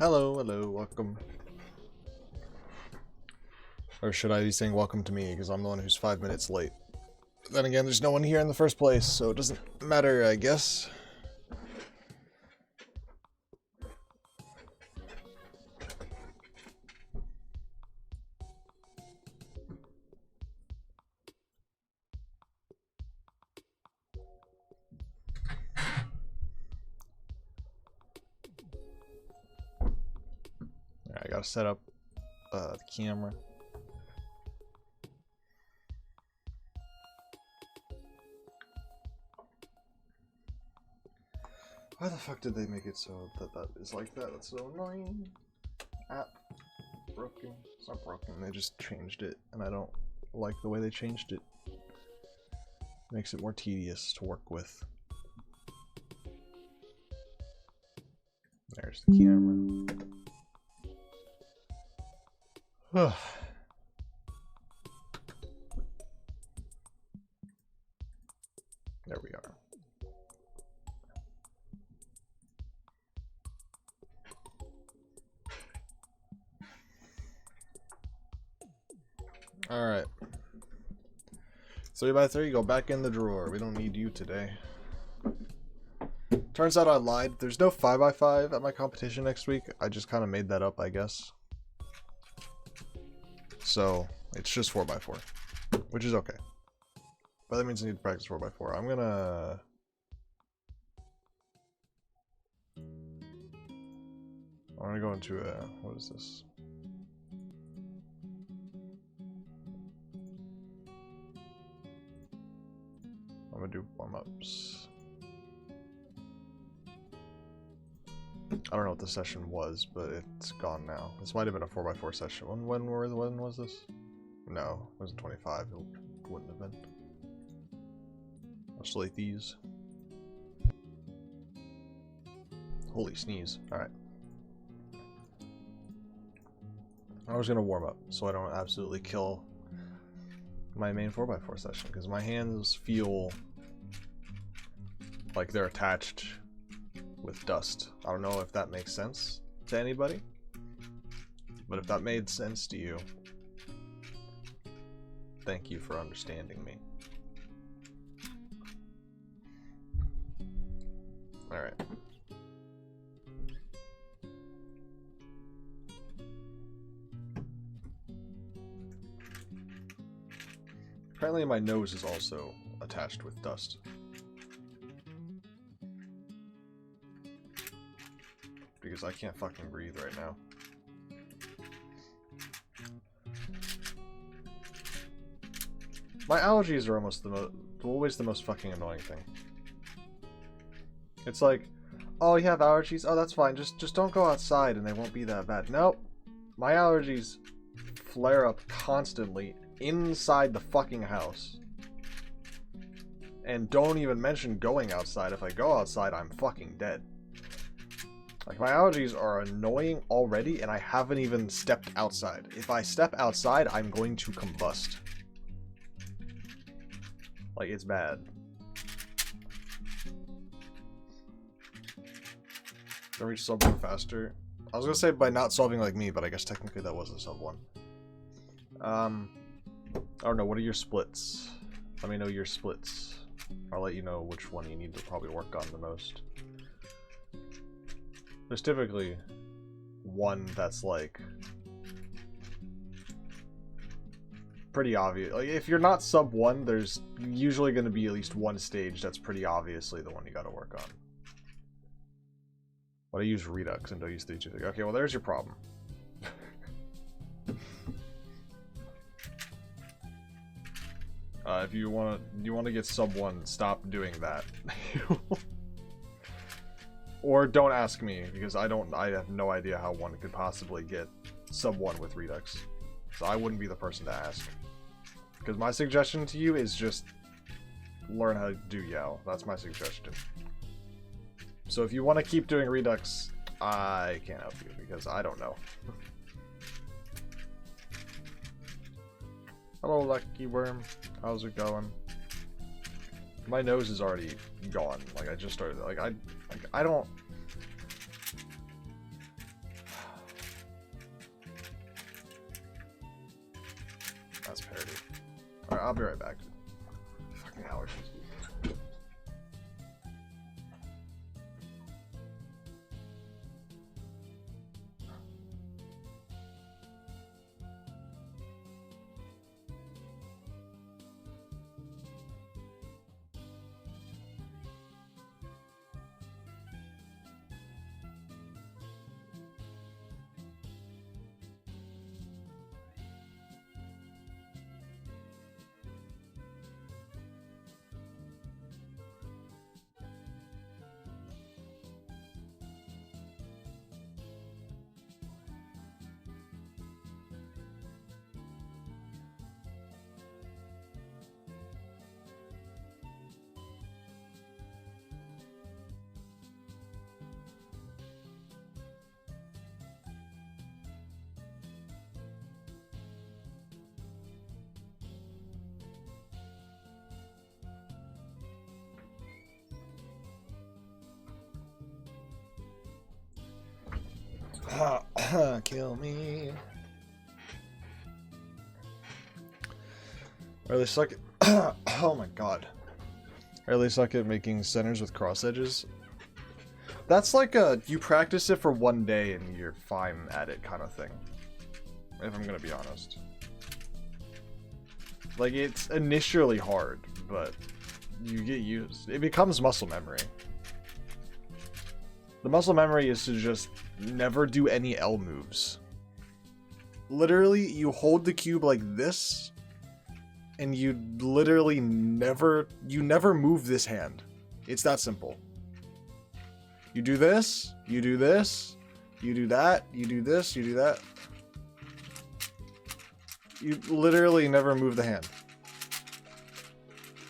Hello, hello, welcome. Or should I be saying welcome to me, because I'm the one who's 5 minutes late. But then again, there's no one here in the first place, so it doesn't matter, I guess. Alright, I gotta set up the camera. Why the fuck did they make it so that is like that? That's so annoying. App broken. It's not broken, they just changed it, and I don't like the way they changed it. Makes it more tedious to work with. There's the camera. There we are. Alright. 3x3, go back in the drawer. We don't need you today. Turns out I lied. There's no 5x5 at my competition next week. I just kind of made that up, I guess. So, it's just 4x4. Which is okay. But that means I need to practice 4x4. I'm gonna... go into a... what is this? I'm gonna do warm-ups. I don't know what the session was, but it's gone now. This might have been a 4x4 session. When was this? No, it wasn't 25. It wouldn't have been. I'll delete these. Holy sneeze. Alright. I was gonna warm up so I don't absolutely kill my main 4x4 session, because my hands feel like they're attached with dust. I don't know if that makes sense to anybody, but if that made sense to you, thank you for understanding me. Alright. Apparently my nose is also attached with dust. Because I can't fucking breathe right now. My allergies are almost always the most fucking annoying thing. It's like, oh, you have allergies? Oh, that's fine. Just don't go outside and they won't be that bad. Nope. My allergies flare up constantly inside the fucking house. And don't even mention going outside. If I go outside, I'm fucking dead. Like, my allergies are annoying already, and I haven't even stepped outside. If I step outside, I'm going to combust. Like, it's bad. Don't reach sub 1 faster. I was gonna say by not solving like me, but I guess technically that was a sub 1. I don't know, what are your splits? Let me know your splits. I'll let you know which one you need to probably work on the most. There's typically one that's like pretty obvious. Like, if you're not sub 1, there's usually going to be at least one stage that's pretty obviously the one you got to work on. But I use Redux and don't use 323. Okay, well there's your problem. If you want to get sub 1, stop doing that. Or don't ask me, because I have no idea how one could possibly get sub 1 with Redux. So I wouldn't be the person to ask. Because my suggestion to you is just learn how to do YAO. That's my suggestion. So if you want to keep doing Redux, I can't help you, because I don't know. Hello, Lucky Worm. How's it going? My nose is already gone. Like, I just started. Like, I don't. I'll be right back. Fucking allergies. Kill me. I really suck at oh my god. I really suck at making centers with cross edges. That's like a you practice it for one day and you're fine at it kind of thing. If I'm gonna be honest. Like, it's initially hard, but you get used. It becomes muscle memory. The muscle memory is to just never do any L moves. Literally, you hold the cube like this, and you literally never move this hand. It's that simple. You do this, you do this, you do that, you do this, you do that. You literally never move the hand.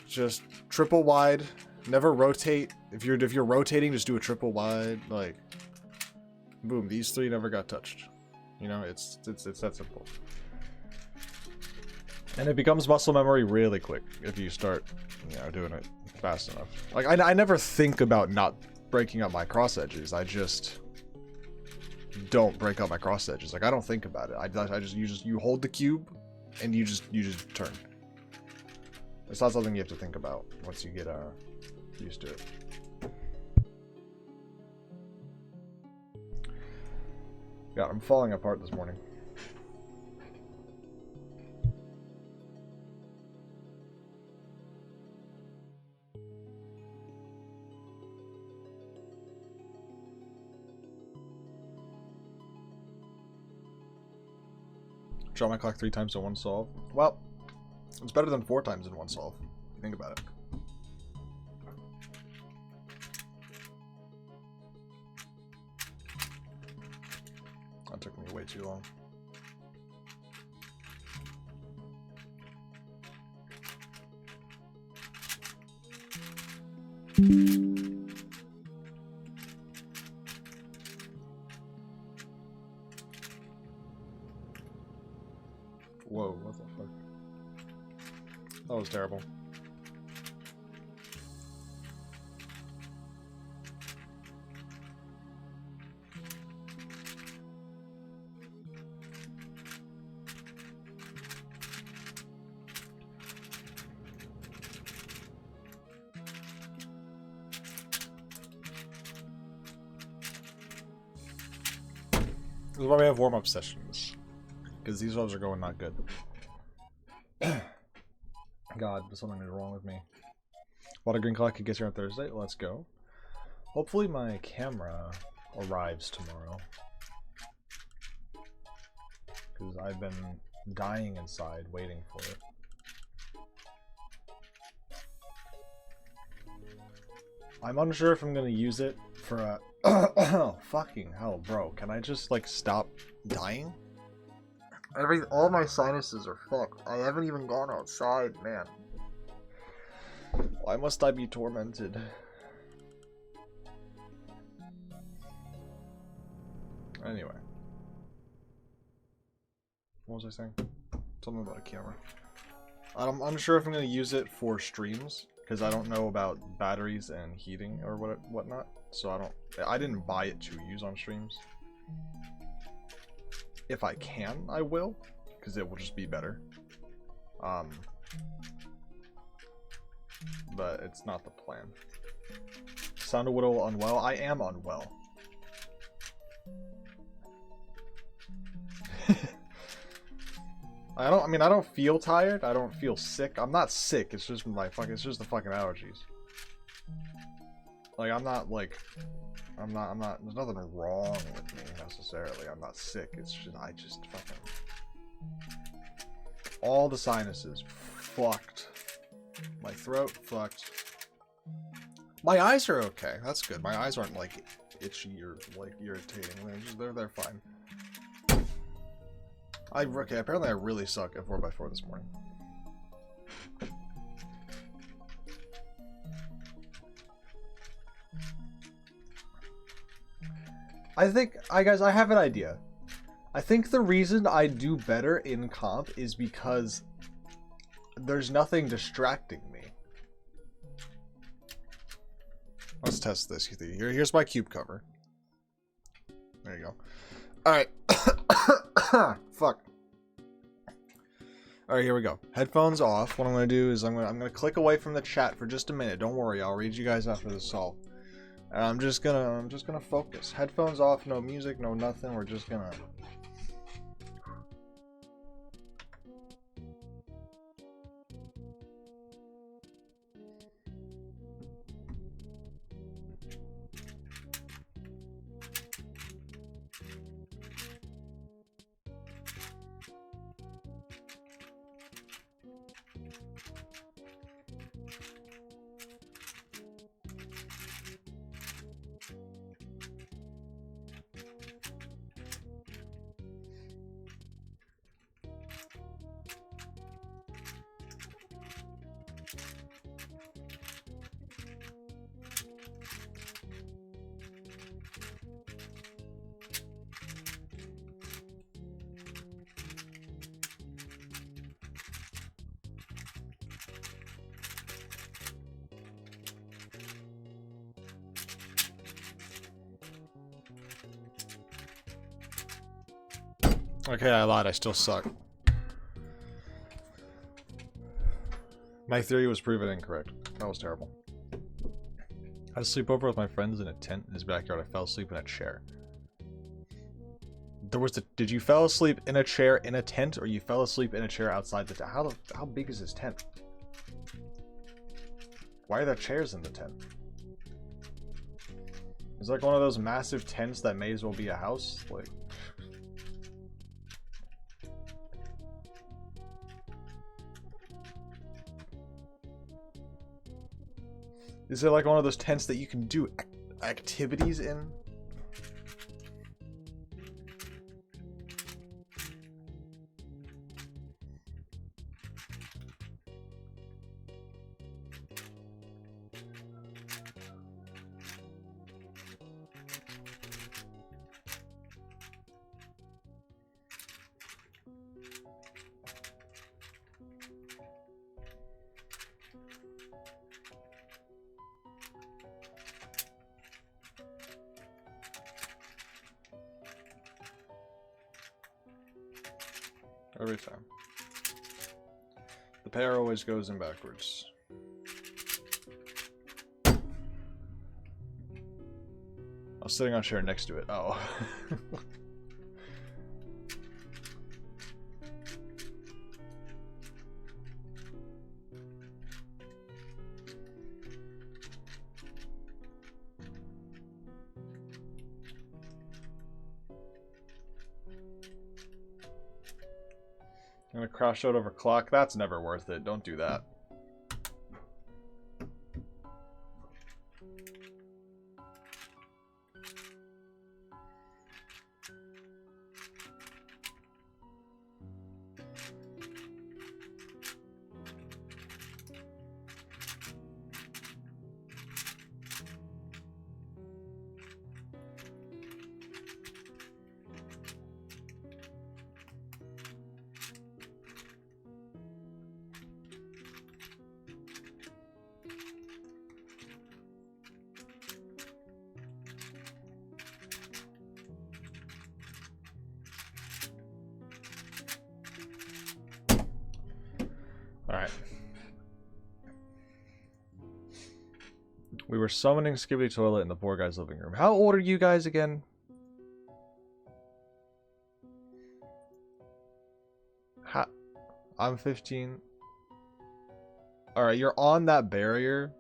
Just triple wide, never rotate. If you're rotating, just do a triple wide, like boom, these three never got touched. You know, it's that simple. And it becomes muscle memory really quick if you start, you know, doing it fast enough. Like I never think about not breaking up my cross edges. I just don't break up my cross edges. Like I don't think about it. I just you hold the cube and you just turn. It's not something you have to think about once you get used to it. God, I'm falling apart this morning. Draw my clock 3 times in one solve. Well, it's better than 4 times in one solve, if you think about it. That took me way too long. Whoa, what the fuck? That was terrible. This is why we have warm-up sessions. Because these ones are going not good. God, there's something wrong with me. Water Green Clock could get here on Thursday. Let's go. Hopefully my camera arrives tomorrow. Because I've been dying inside waiting for it. I'm unsure if I'm going to use it for a... Oh, fucking hell, bro. Can I just, like, stop dying? All my sinuses are fucked. I haven't even gone outside, man. Why must I be tormented? Anyway. What was I saying? Something about a camera. I'm unsure if I'm going to use it for streams, because I don't know about batteries and heating or whatnot. So I didn't buy it to use on streams. If I can, I will, because it will just be better. but it's not the plan. Sound a little unwell. I am unwell. I don't feel tired. I don't feel sick. I'm not sick. It's just it's just the fucking allergies. Like, I'm not, there's nothing wrong with me necessarily. I'm not sick. It's just, I just fucking, all the sinuses fucked. My throat fucked. My eyes are okay. That's good. My eyes aren't, like, itchy or, like, irritating. They're fine. Okay, apparently I really suck at 4x4 this morning. Guys, I have an idea. I think the reason I do better in comp is because there's nothing distracting me. Let's test this. Here's my cube cover. There you go. Alright. Fuck. Alright, here we go. Headphones off. What I'm gonna do is I'm gonna click away from the chat for just a minute. Don't worry, I'll read you guys after this solve. And I'm just gonna focus. Headphones off, no music, no nothing. We're just gonna. Okay, I lied. I still suck. My theory was proven incorrect. That was terrible. I had a sleepover with my friends in a tent in his backyard. I fell asleep in a chair. Did you fell asleep in a chair in a tent, or you fell asleep in a chair outside the tent? How big is this tent? Why are there chairs in the tent? It's like one of those massive tents that may as well be a house. Like. Is it like one of those tents that you can do activities in? Every time. The pair always goes in backwards. I was sitting on a chair next to it. Oh. I'm gonna crash out over clock. That's never worth it. Don't do that. We were summoning Skibidi Toilet in the poor guy's living room. How old are you guys again? I'm 15. Alright, you're on that barrier.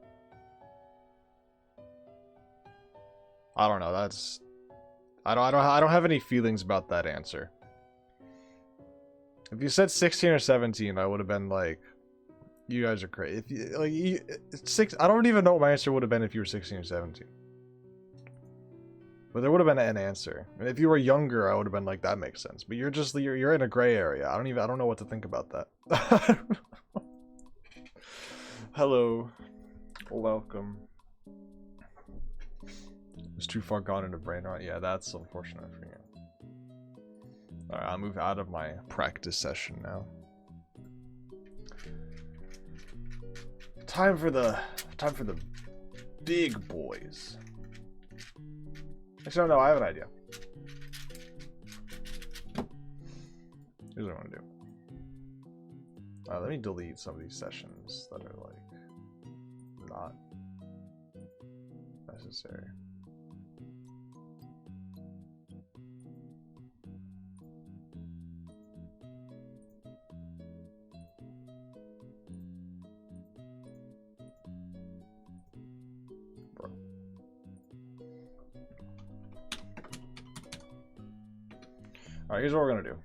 I don't know, that's... I don't have any feelings about that answer. If you said 16 or 17, I would have been like, you guys are crazy. If you, like, I don't even know what my answer would have been if you were 16 or 17. But there would have been an answer. And if you were younger, I would have been like, that makes sense. But you're in a gray area. I don't know what to think about that. Hello. Welcome. It's too far gone into brain rot. Yeah, that's unfortunate for you. Alright, I'll move out of my practice session now. Time for the big boys. Actually, no, I have an idea. Here's what I want to do. Let me delete some of these sessions that are like not necessary. Alright, here's what we're gonna do.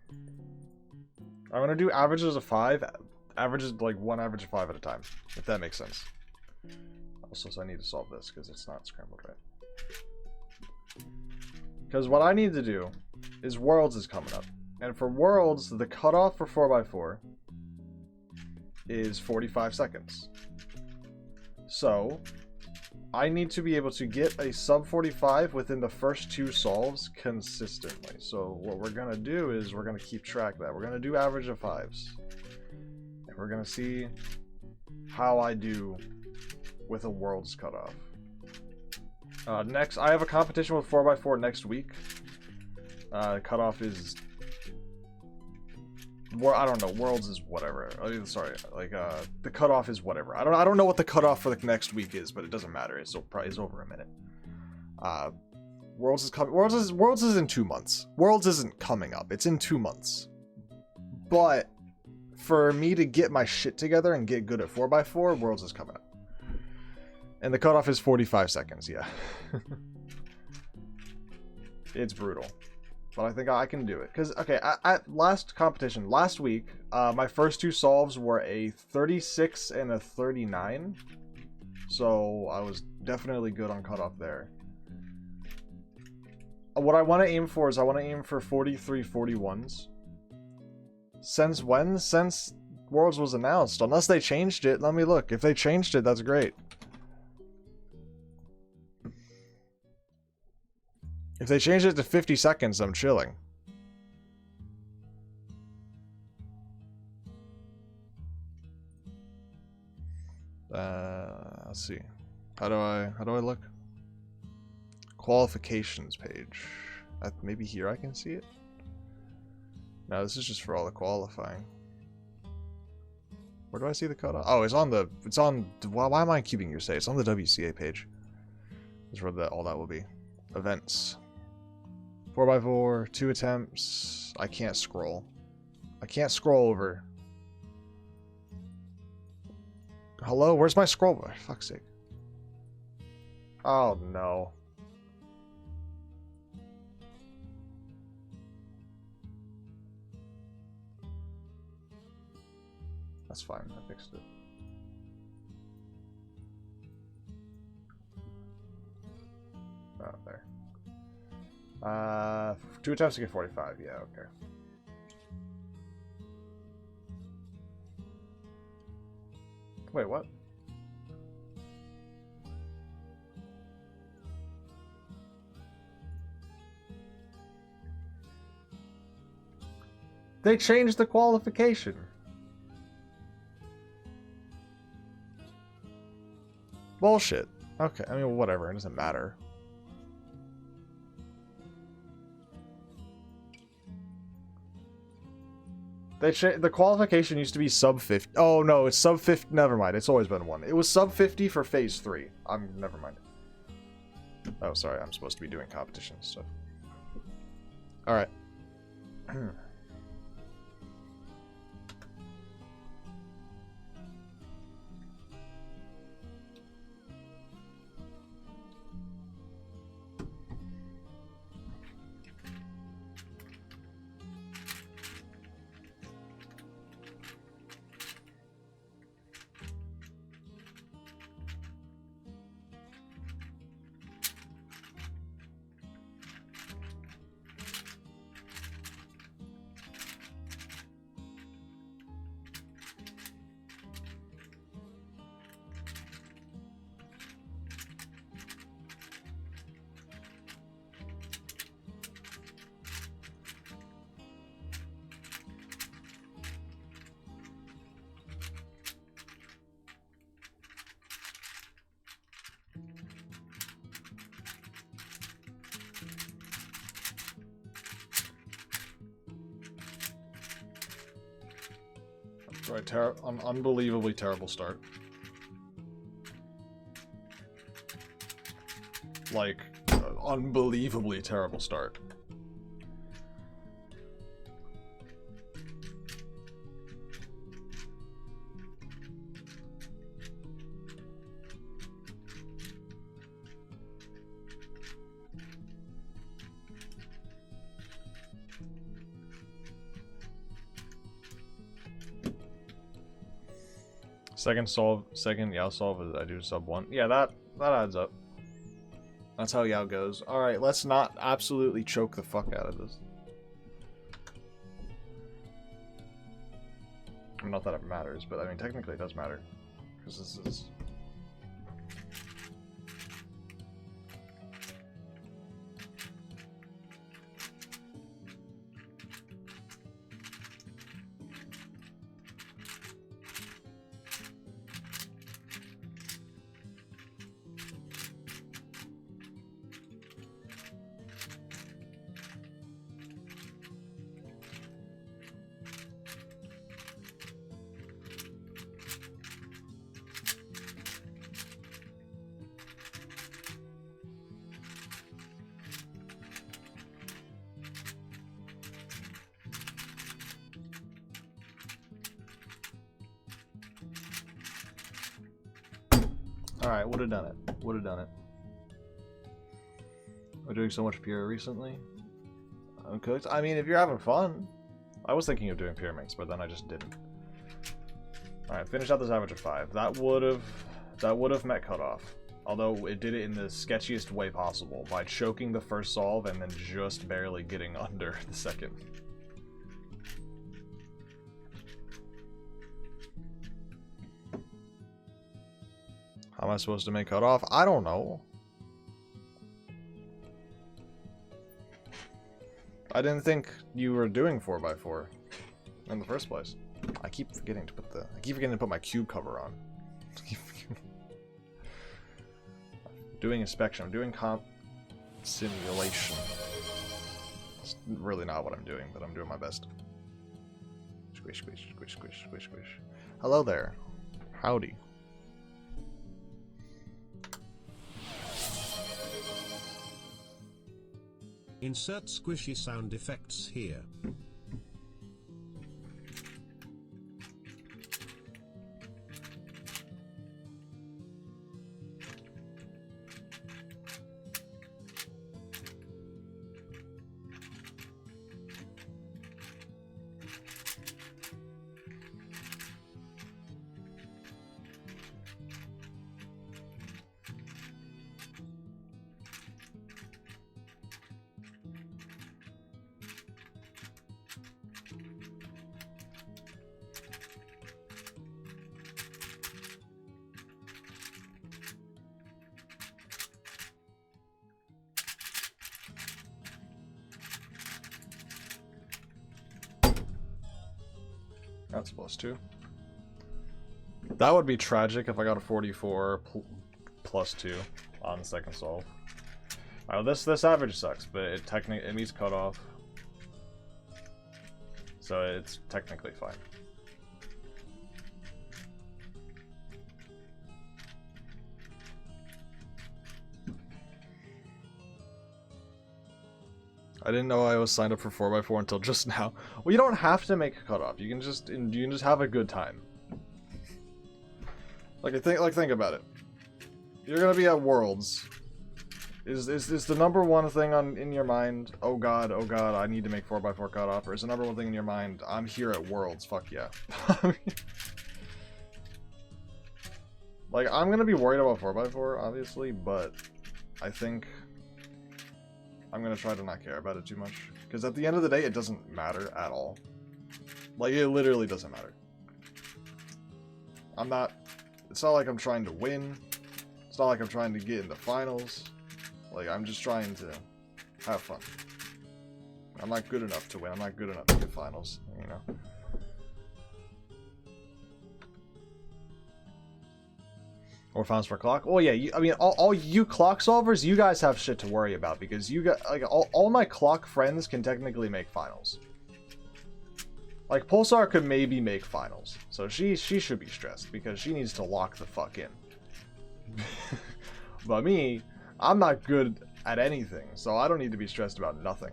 I'm gonna do averages of 5, averages like one average of 5 at a time, if that makes sense. Also, so I need to solve this because it's not scrambled right. Because what I need to do is Worlds is coming up. And for Worlds, the cutoff for 4x4 is 45 seconds. So, I need to be able to get a sub 45 within the first 2 solves consistently. So what we're going to do is we're going to keep track of that. We're going to do average of 5s. And we're going to see how I do with a Worlds cutoff. Next, I have a competition with 4x4 next week. Cutoff is... I don't know. Worlds is whatever. Sorry, like the cutoff is whatever. I don't know what the cutoff for the next week is, but it doesn't matter. It's over a minute. Worlds is coming. Worlds is in 2 months. Worlds isn't coming up. It's in 2 months. But for me to get my shit together and get good at 4x4, Worlds is coming up. And the cutoff is 45 seconds. Yeah. It's brutal. But I think I can do it. Because, okay, at last competition, last week, my first 2 solves were a 36 and a 39. So I was definitely good on cutoff there. What I want to aim for is I want to aim for 43 41s. Since when? Since Worlds was announced. Unless they changed it. Let me look. If they changed it, that's great. If they change it to 50 seconds, I'm chilling. Let's see. How do I look? Qualifications page. Maybe here I can see it? No, this is just for all the qualifying. Where do I see the cutoff? Oh, it's on, why am I keeping you say? It's on the WCA page. That's where all that will be. Events. 4x4, 2 attempts. I can't scroll. I can't scroll over. Hello? Where's my scroll bar? For fuck's sake. Oh, no. That's fine. I fixed it. Oh, there. 2 attempts to get 45. Yeah, okay. Wait, what? They changed the qualification. Bullshit. Okay, I mean, whatever. It doesn't matter. The qualification used to be sub 50. Oh no, it's sub 50. Never mind. It's always been 1. It was sub 50 for phase 3. Never mind. Oh, sorry. I'm supposed to be doing competition stuff. All right. Right, an unbelievably terrible start. Like, unbelievably terrible start. Second Yao solve is I do sub 1. Yeah, that adds up. That's how Yao goes. Alright, let's not absolutely choke the fuck out of this. Not that it matters, but I mean, technically it does matter. Because this is... Alright, would have done it. Would have done it. We're doing so much PR recently. Uncooked. I mean, if you're having fun. I was thinking of doing pyramids, but then I just didn't. Alright, finish out this average of 5. That would have met cutoff. Although it did it in the sketchiest way possible, by choking the first solve and then just barely getting under the second. How am I supposed to make cutoff? I don't know. I didn't think you were doing 4x4 in the first place. I keep forgetting to put my cube cover on. Doing inspection. I'm doing comp simulation. It's really not what I'm doing, but I'm doing my best. Squish, squish, squish, squish, squish, squish. Hello there. Howdy. Insert squishy sound effects here. That's plus 2. That would be tragic if I got a 44 plus 2 on the second solve. This average sucks, but it meets cutoff. So it's technically fine. I didn't know I was signed up for 4x4 until just now. Well, you don't have to make a cutoff. You can just have a good time. Think about it. You're gonna be at Worlds. Is the number one thing in your mind? Oh god, I need to make 4x4 cutoff. Or is the number one thing in your mind? I'm here at Worlds. Fuck yeah. Like, I'm gonna be worried about 4x4, obviously, but I think I'm gonna try to not care about it too much. Because at the end of the day, it doesn't matter at all. Like, it literally doesn't matter. It's not like I'm trying to win. It's not like I'm trying to get in the finals. Like, I'm just trying to have fun. I'm not good enough to win. I'm not good enough to get finals, you know? Or finals for clock? Well, yeah, I mean, all you clock solvers, you guys have shit to worry about because you got, like, all my clock friends can technically make finals. Like, Pulsar could maybe make finals. So she should be stressed because she needs to lock the fuck in. But me, I'm not good at anything, so I don't need to be stressed about nothing.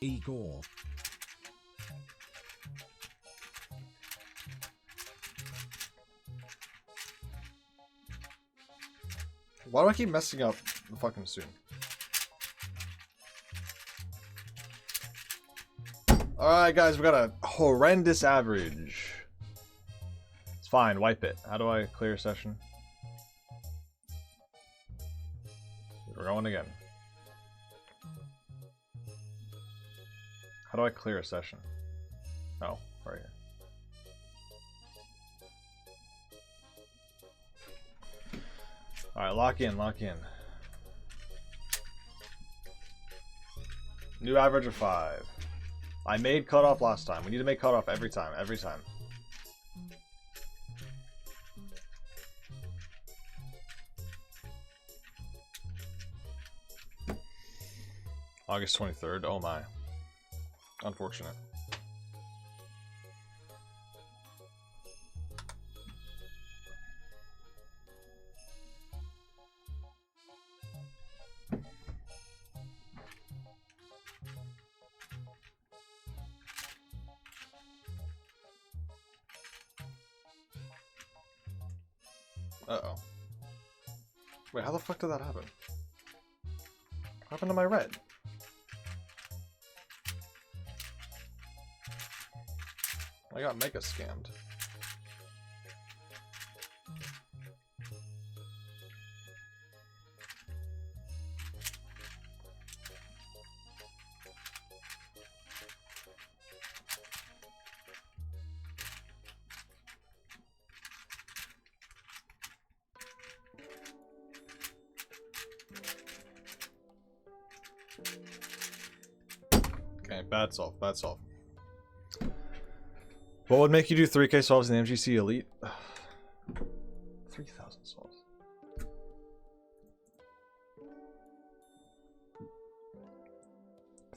Igor. Why do I keep messing up the fucking soon? Alright guys, we got a horrendous average. It's fine, wipe it. How do I clear session? We're going again. How do I clear a session? Oh, right here. Alright, lock in, lock in. New average of 5. I made cutoff last time. We need to make cutoff every time, every time. August 23rd, oh my. Unfortunate. Uh-oh. Wait, how the fuck did that happen? What happened to my red? I got mega scammed. Okay, bad solve, bad solve. What would make you do 3K solves in the MGC Elite? 3,000 solves.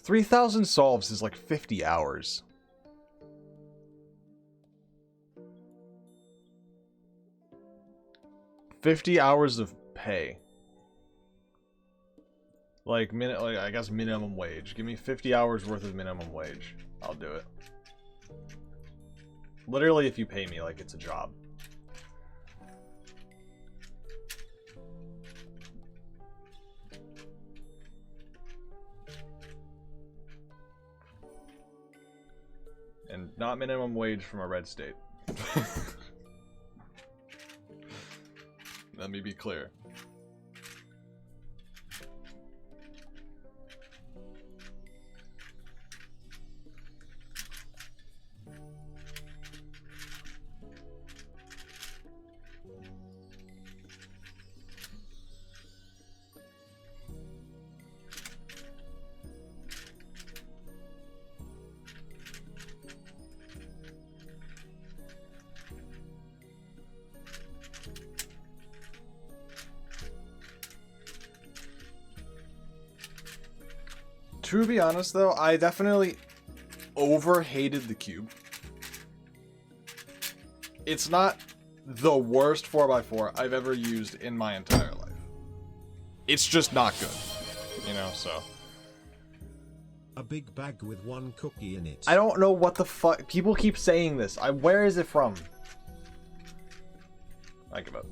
$3,000 solves is like 50 hours. $50 hours of pay. Like I guess minimum wage. Give me 50 hours worth of minimum wage. I'll do it. Literally, if you pay me like it's a job. And not minimum wage from a red state. Let me be clear. To be honest, though, I definitely over-hated the cube. It's not the worst 4x4 I've ever used in my entire life. It's just not good, you know, so. A big bag with one cookie in it. I don't know what the fuck. People keep saying this. Where is it from? I give up.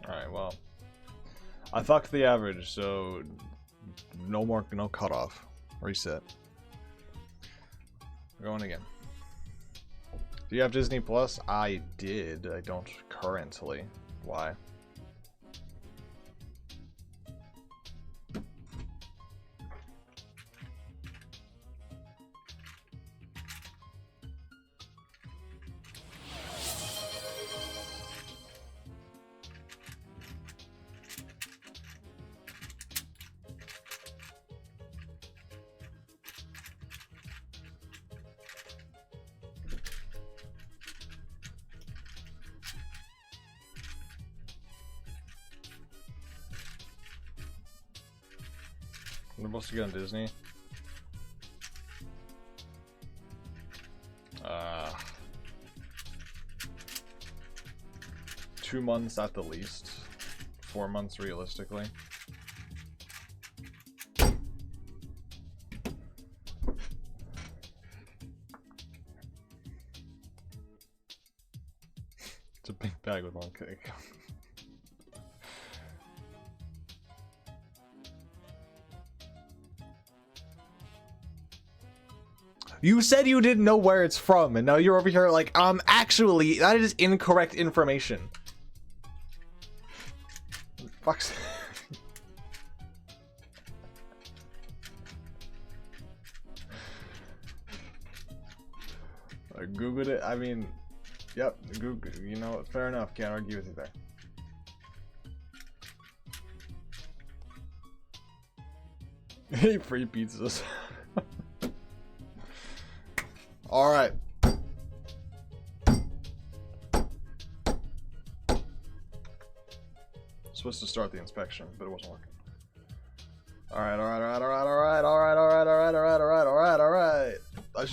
Alright, well. I fucked the average, so no cutoff. Reset. We're going again. Do you have Disney Plus? I did. I don't currently. Why? We're supposed to get on Disney. 2 months at the least. 4 months realistically. It's a big bag with one cake. You said you didn't know where it's from, and now you're over here like, actually, that is incorrect information. Fuck's. I Googled it. I mean, yep, Google. You know, fair enough. Can't argue with you there. Hey, free pizzas. All right. Supposed to start the inspection, but it wasn't working. All right. I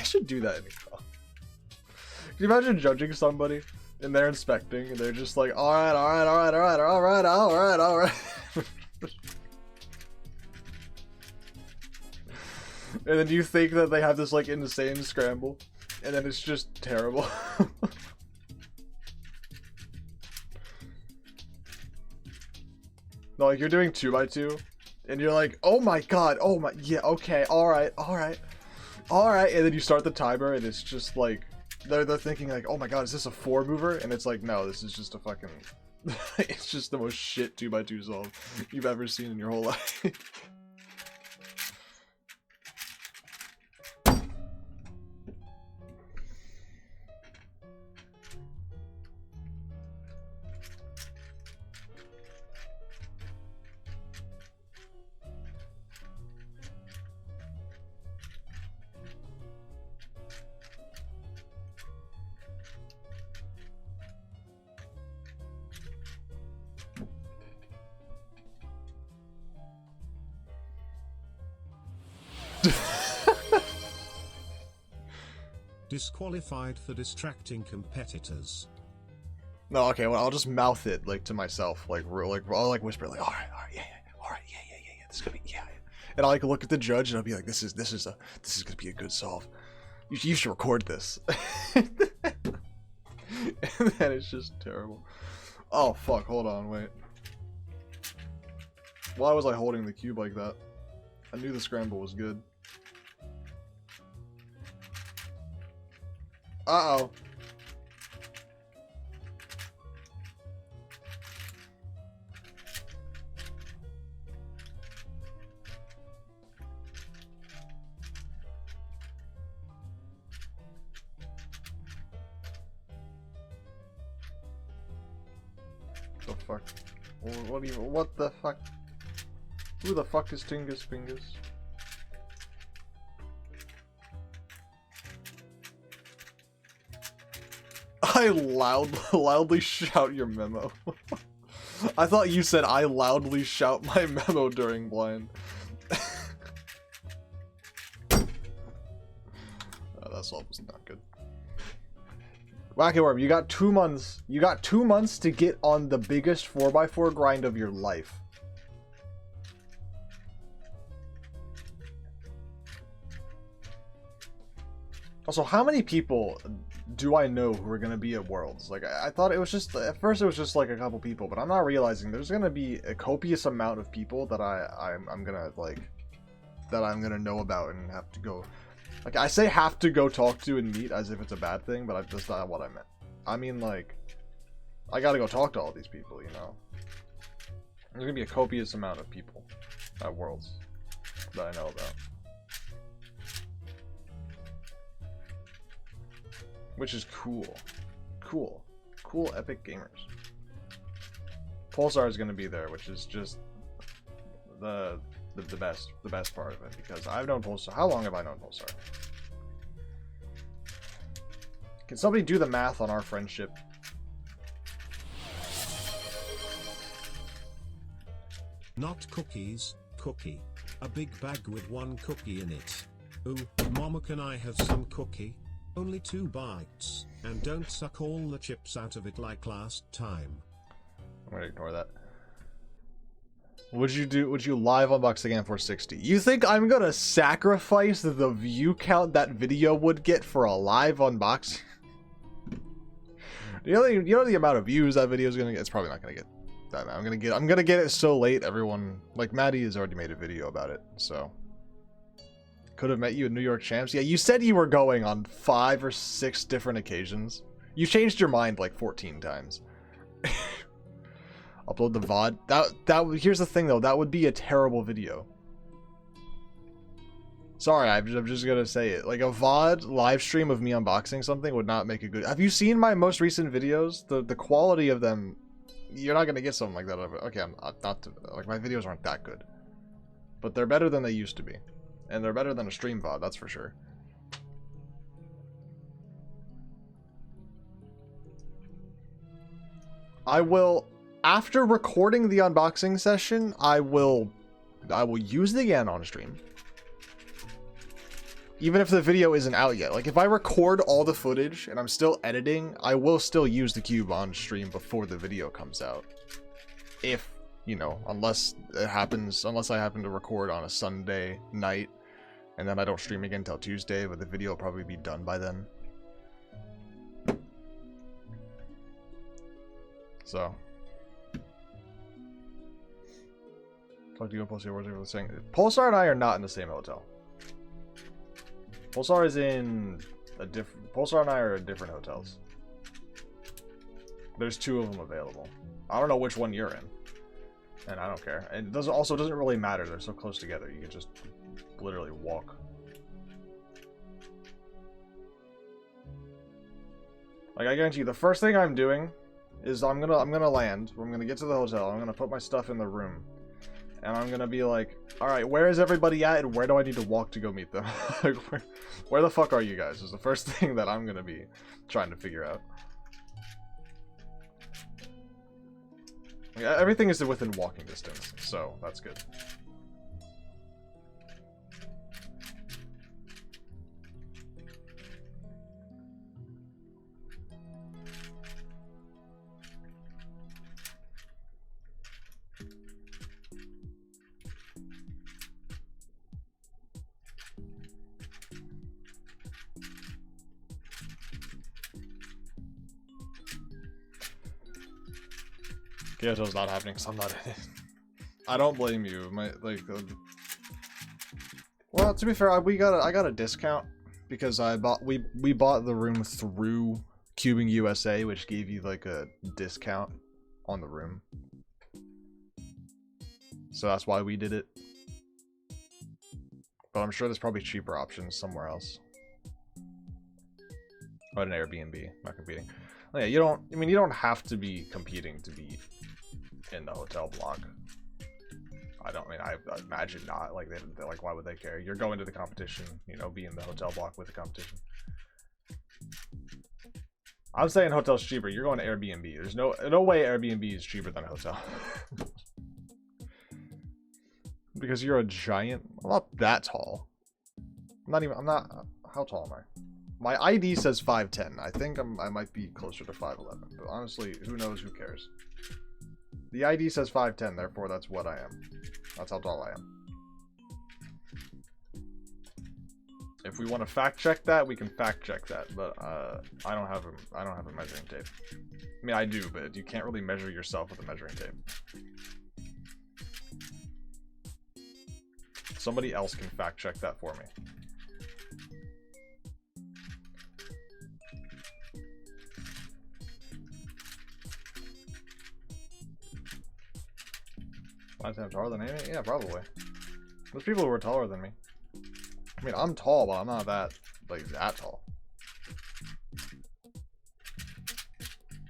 should do that in a call. Can you imagine judging somebody and they're inspecting and they're just like, all right. And then you think that they have this like insane scramble, and then it's just terrible. No, like you're doing 2x2, and you're like, oh my god, oh my, yeah, okay, all right, and then you start the timer, and it's just like, they're thinking like, oh my god, is this a 4 mover? And it's like, no, this is just a fucking, it's just the most shit 2x2 solve you've ever seen in your whole life. Disqualified for distracting competitors. No, okay, well, I'll just mouth it, like, to myself, like, I'll, like, whisper, like, alright, yeah, this is gonna be, yeah. And I'll, like, look at the judge, and I'll be like, this is gonna be a good solve. You should record this. And then it's just terrible. Oh, fuck, hold on, wait. Why was I holding the cube like that? I knew the scramble was good. Uh-oh. The fuck? What the fuck? Who the fuck is Tingus Fingers? I loudly shout your memo. I thought you said I loudly shout my memo during blind. That solve was not good. Wacky Worm, you got 2 months. You got 2 months to get on the biggest 4x4 grind of your life. Also, how many people do I know who are gonna be at Worlds? Like, I thought it was just, at first it was just like a couple people, but I'm not realizing there's gonna be a copious amount of people that I'm gonna, like, that I'm gonna know about and have to go, like, I say have to go talk to and meet as if it's a bad thing, but that's not what I meant. I mean, like, I gotta go talk to all these people, you know? There's gonna be a copious amount of people at Worlds that I know about. Which is cool. Cool. Cool epic gamers. Pulsar is going to be there, which is just the best part of it, because I've known Pulsar. How long have I known Pulsar? Can somebody do the math on our friendship? Not cookies, cookie. A big bag with 1 cookie in it. Ooh, Mama, can I have some cookie? Only 2 bites, and don't suck all the chips out of it like last time. I'm gonna ignore that. Would you live unbox again for 60? You think I'm gonna sacrifice the view count that video would get for a live unboxing? You know the amount of views that video is gonna get? It's probably not gonna get that. I'm gonna get it so late. Everyone, like, Maddie has already made a video about it, so. Could have met you at New York Champs. Yeah, you said you were going on 5 or 6 different occasions. You changed your mind like 14 times. Upload the VOD. Here's the thing though, that would be a terrible video. Sorry, I'm just gonna say it. Like, a VOD live stream of me unboxing something would not make a good. Have you seen my most recent videos? The quality of them, you're not gonna get something like that. Okay, I'm not like, my videos aren't that good, but they're better than they used to be. And they're better than a stream VOD, that's for sure. I will, after recording the unboxing session, I will use it again on stream. Even if the video isn't out yet. Like, if I record all the footage and I'm still editing, I will still use the cube on stream before the video comes out. If, you know, unless I happen to record on a Sunday night, and then I don't stream again until Tuesday, but the video will probably be done by then. So. Talk to you on Pulsar, what was saying? Pulsar and I are not in the same hotel. Pulsar is in a different. Pulsar and I are in different hotels. There's 2 of them available. I don't know which one you're in. And I don't care. And it doesn't really matter. They're so close together. You can just literally walk. Like, I guarantee you, the first thing I'm doing is I'm gonna land. I'm gonna get to the hotel. I'm gonna put my stuff in the room, and I'm gonna be like, all right, where is everybody at, and where do I need to walk to go meet them? Like, where the fuck are you guys? Is the first thing that I'm gonna be trying to figure out. Like, everything is within walking distance, so that's good. Kyoto's not happening because I'm not in it. I don't blame you. Well, to be fair, I got a discount because we bought the room through Cubing USA, which gave you like a discount on the room. So that's why we did it. But I'm sure there's probably cheaper options somewhere else. Or an Airbnb, not competing. Oh, yeah, you don't have to be competing to be in the hotel block. I imagine not. Like, they're like, why would they care? You're going to the competition, you know, be in the hotel block with the competition. I'm saying hotel's cheaper. You're going to Airbnb. There's no way Airbnb is cheaper than a hotel. Because you're a giant. I'm not that tall. I'm not. How tall am I? My ID says 5'10". I think I might be closer to 5'11". But honestly, who knows? Who cares? The ID says 5'10", therefore that's what I am. That's how tall I am. If we want to fact check that, we can fact check that. But I don't have a measuring tape. I mean, I do, but you can't really measure yourself with a measuring tape. Somebody else can fact check that for me. I'm taller than Amy? Yeah, probably. There's people who are taller than me. I mean, I'm tall, but I'm not that tall.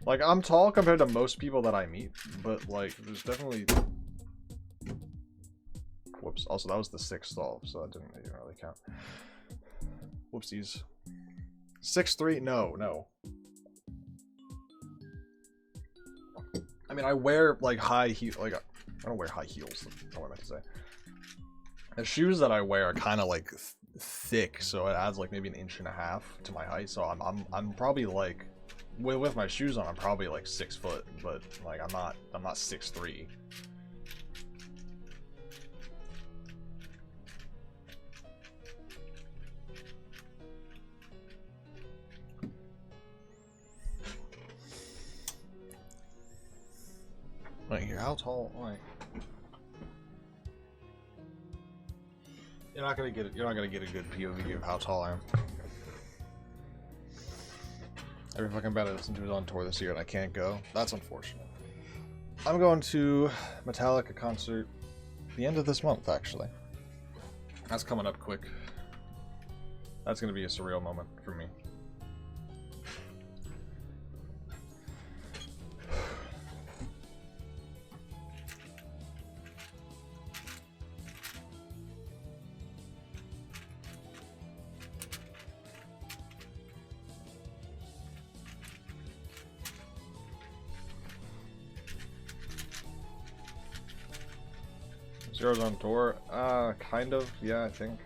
Like, I'm tall compared to most people that I meet, but, like, there's definitely... Whoops. Also, that was the 6th stall, so that didn't even really count. Whoopsies. 6'3"? No. I mean, I wear, like, high heel... Like, I don't wear high heels. That's what I meant to say. The shoes that I wear are kind of, like, thick, so it adds, like, maybe 1.5 inches to my height, so I'm probably, like... With my shoes on, I'm probably, like, 6 foot, but, like, I'm not 6'3". Right here, how tall? Like, you're not gonna get a good POV of how tall I am. Every fucking band I listen to is on tour this year, and I can't go. That's unfortunate. I'm going to Metallica concert the end of this month, actually. That's coming up quick. That's gonna be a surreal moment for me. Zero's on tour? Kind of, yeah, I think.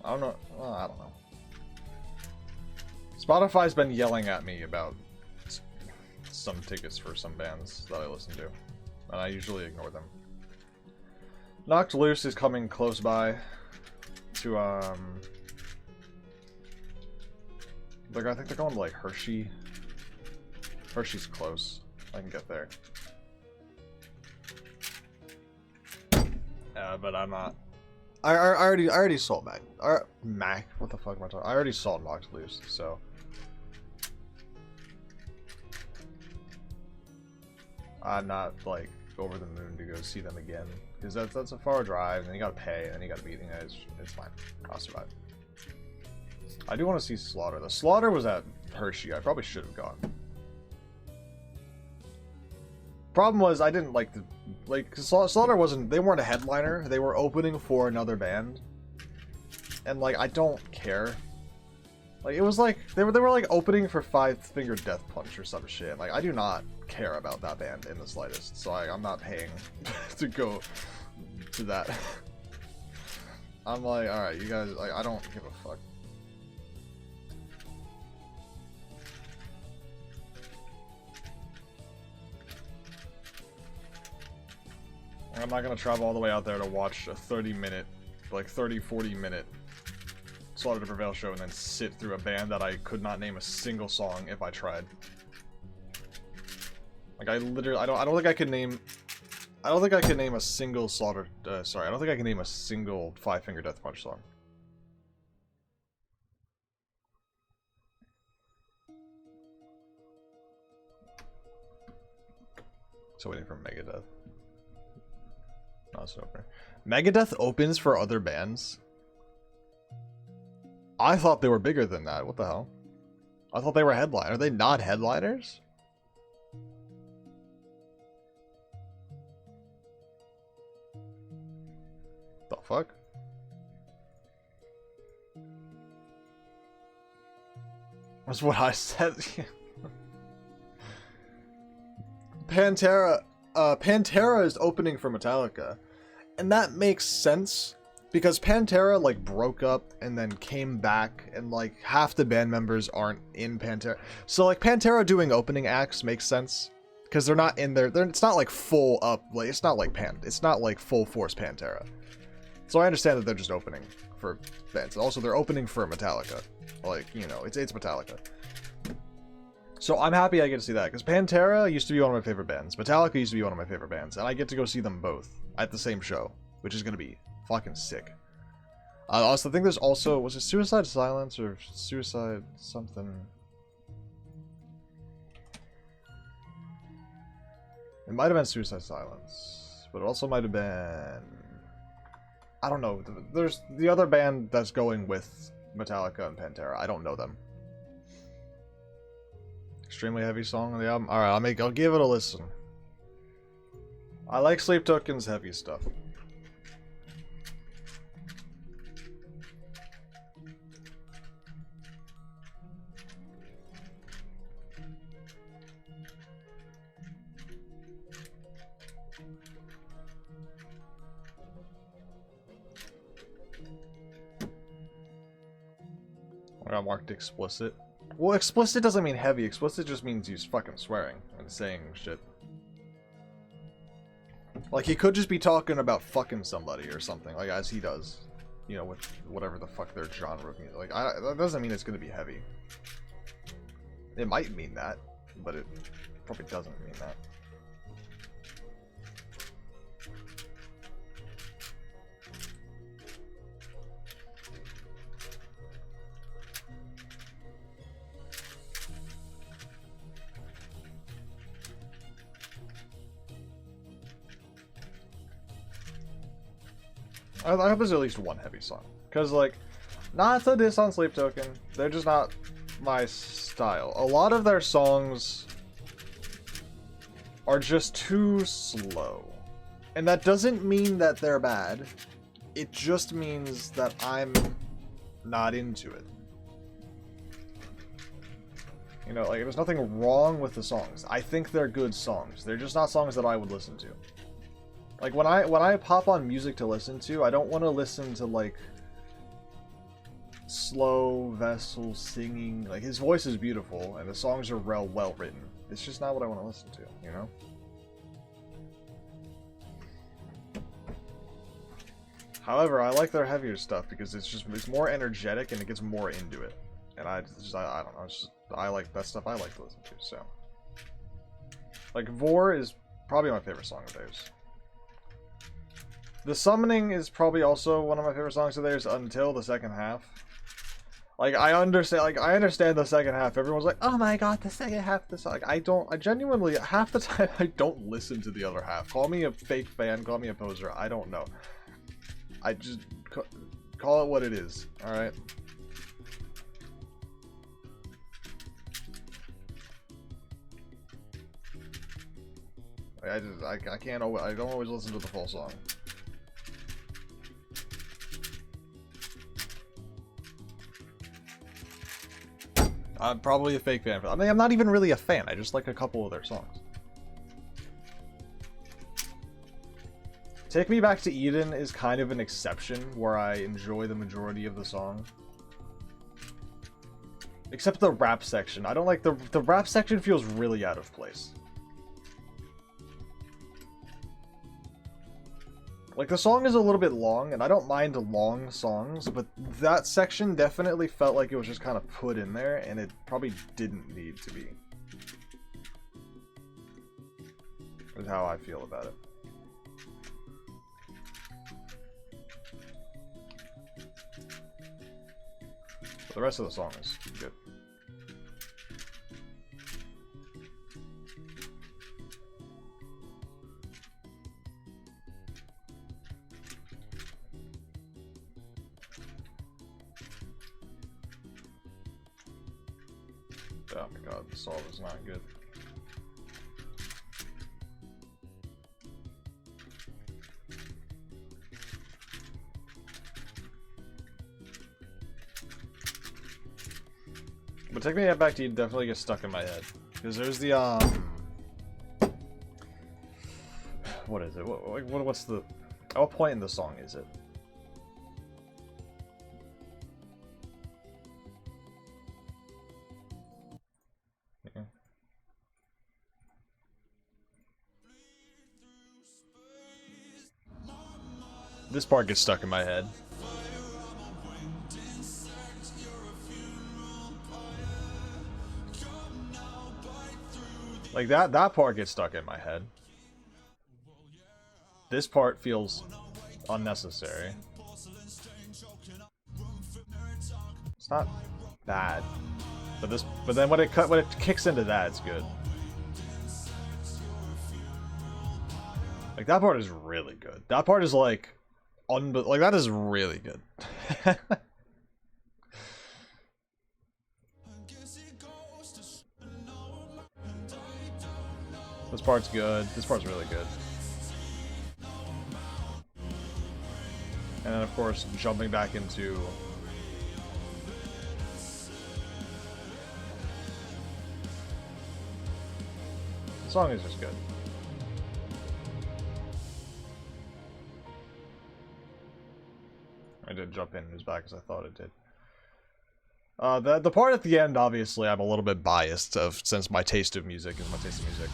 I don't know. Well, I don't know. Spotify's been yelling at me about some tickets for some bands that I listen to, and I usually ignore them. Knocked Loose is coming close by to, like, I think they're going to, like, Hershey. Hershey's close. I can get there. But I'm not. I already saw Mac. What the fuck am I talking? I already saw Knocked Loose, so I'm not like over the moon to go see them again because that's a far drive, and you gotta pay, and then you gotta be eating it. It's fine. I'll survive. I do want to see Slaughter. The Slaughter was at Hershey. I probably should have gone. Problem was I didn't like Slaughter wasn't. They weren't a headliner. They were opening for another band, and like I don't care. Like it was like they were like opening for Five Finger Death Punch or some shit. Like I do not care about that band in the slightest. So I'm not paying to go to that. I'm like, all right, you guys. Like I don't give a fuck. I'm not gonna travel all the way out there to watch a 30-minute, like 40-minute Slaughter to Prevail show and then sit through a band that I could not name a single song if I tried. Like I literally, I don't think I could name. I don't think I can name a single Slaughter. Sorry, I don't think I can name a single Five Finger Death Punch song. So waiting for Megadeth. No, it's an opener. Megadeth opens for other bands. I thought they were bigger than that. What the hell? I thought they were headline. Are they not headliners? The fuck? That's what I said. Pantera. Pantera is opening for Metallica. And that makes sense. Because Pantera, like, broke up and then came back. And, like, half the band members aren't in Pantera. So, like, Pantera doing opening acts makes sense. Because they're not in there. It's not, like, full up. Like, it's not like it's not, like, full force Pantera. So I understand that they're just opening for bands. Also, they're opening for Metallica. Like, you know, it's Metallica. So I'm happy I get to see that, because Pantera used to be one of my favorite bands. Metallica used to be one of my favorite bands, and I get to go see them both at the same show, which is going to be fucking sick. I also think there's also, was it Suicide Silence or Suicide something? It might have been Suicide Silence, but it also might have been, I don't know. There's the other band that's going with Metallica and Pantera. I don't know them. Extremely heavy song on the album. All right, I'll give it a listen. I like Sleep Token's heavy stuff. I got marked explicit. Well, explicit doesn't mean heavy. Explicit just means he's fucking swearing and saying shit. Like, he could just be talking about fucking somebody or something, like, as he does. You know, with whatever the fuck their genre of music. Like, that doesn't mean it's gonna be heavy. It might mean that, but it probably doesn't mean that. I hope there's at least one heavy song. Because, like, not to diss on Sleep Token, they're just not my style. A lot of their songs are just too slow. And that doesn't mean that they're bad. It just means that I'm not into it. You know, like, there's nothing wrong with the songs. I think they're good songs. They're just not songs that I would listen to. Like, when I pop on music to listen to, I don't want to listen to, like, slow Vessel singing. Like, his voice is beautiful, and the songs are well written. It's just not what I want to listen to, you know? However, I like their heavier stuff because it's more energetic and it gets more into it. And I don't know, I like that stuff I like to listen to, so. Like, Vor is probably my favorite song of theirs. The Summoning is probably also one of my favorite songs of theirs until the second half. Like, I understand the second half. Everyone's like, oh my god, the second half of the song. I genuinely, half the time, I don't listen to the other half. Call me a fake fan, call me a poser, I don't know. I just, call it what it is, alright? I don't always listen to the full song. I'm probably a fake fan. I mean, I'm not even really a fan. I just like a couple of their songs. Take Me Back to Eden is kind of an exception where I enjoy the majority of the song. Except the rap section. I don't like the rap section feels really out of place. Like, the song is a little bit long, and I don't mind long songs, but that section definitely felt like it was just kind of put in there, and it probably didn't need to be. is how I feel about it. But the rest of the song is good. Oh my god, the song is not good. But Take Me Back to You definitely gets stuck in my head. Because there's the, what is it? What's the... At what point in the song is it? Yeah. This part gets stuck in my head. Like that part gets stuck in my head. This part feels unnecessary. It's not bad, but then when it kicks into that, it's good. Like that part is really good. That part is like that is really good. This part's good. This part's really good. And then, of course, jumping back into... The song is just good. I did jump in as back as I thought it did. The part at the end, obviously, I'm a little bit biased since my taste of music is my taste of music.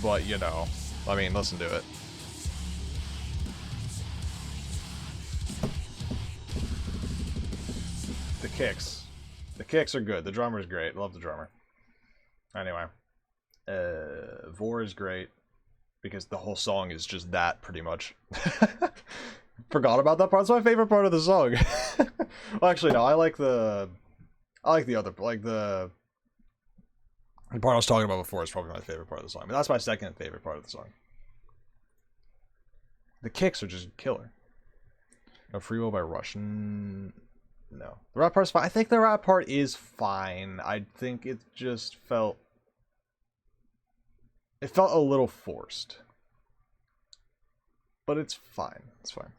But, you know, I mean, listen to it. The kicks. The kicks are good. The drummer's great. Love the drummer. Anyway. Vor is great. Because the whole song is just that, pretty much. Forgot about that part. It's my favorite part of the song. Well, actually, no. I like the other, like the part I was talking about before is probably my favorite part of the song. But that's my second favorite part of the song. The kicks are just killer. No, Free Will by Rush. No. The rap part's fine. I think the rap part is fine. I think it just felt... It felt a little forced. But it's fine. It's fine.